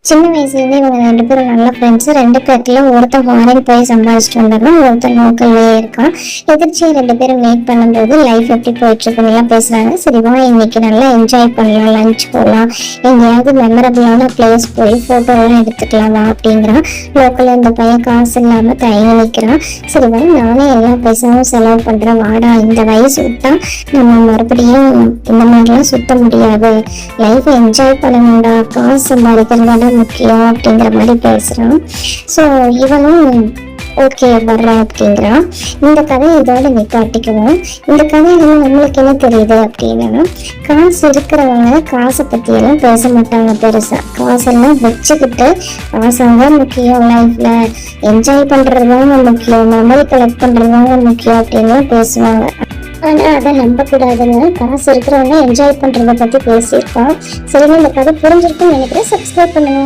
சின்ன வயசுலேருந்தே இவங்க 2 பேரும் நல்ல ஃப்ரெண்ட்ஸு. 2 பேர்த்துல ஒருத்தன் ஃபாரின் போய் சம்பாதிச்சுட்டு வந்துடுறான், ஒருத்தன் லோக்கல்லே இருக்கான். எதிர்ச்சியை 2 பேரும் மீட் பண்ணும்போது லைஃப் எப்படி போயிட்டுருக்குன்னுலாம் பேசுகிறாங்க. சரி வா இன்னைக்கு நல்லா என்ஜாய் பண்ணலாம், லஞ்ச் போகலாம், எங்கேயாவது மெமரபிளான பிளேஸ் போய் ஃபோட்டோலாம் எடுத்துக்கலாம் வா அப்படிங்கிறான். லோக்கலில் இந்த பையன் காசு இல்லாமல் தயங்கி நிற்கிறான். சரி வா நானே எல்லா பைசாவும் செலவு பண்ணுறேன் வாடா, இந்த வயசு விட்டா நம்ம மறுபடியும் இந்த மாதிரிலாம் சுத்த முடியாது, லைஃப்பை என்ஜாய் பண்ணணும்டா, காசு சம்பாதிக்கிறதால முக்கியம் அப்படிங்கிற மாதிரி பேசுகிறான். ஸோ இவனும் ஓகே வர்றேன் அப்படிங்கிறான். இந்த கதையை இதோட நிப்பாட்டிக்குவோம். இந்த கதையில நம்மளுக்கு என்ன தெரியுது அப்படின்னா, காசு இருக்கிறவங்க காசை பற்றியெல்லாம் பேச மாட்டாங்க பெருசாக. காசெல்லாம் வச்சுக்கிட்டு காசாங்க முக்கியம், லைஃப்பில் என்ஜாய் பண்ணுறது தாங்க முக்கியம், மெமரி கலெக்ட் பண்ணுறது தாங்க முக்கியம் அப்படின்லாம் பேசுவாங்க. ஆனால் அதை நம்பக்கூடாதுன்னு காசு இருக்கிறவங்க என்ஜாய் பண்ணுறதை பற்றி பேசியிருக்கோம். சரிங்க, இந்த கதை புரிஞ்சிருக்குன்னு நினைக்கிறேன். சப்ஸ்கிரைப் பண்ணுங்க.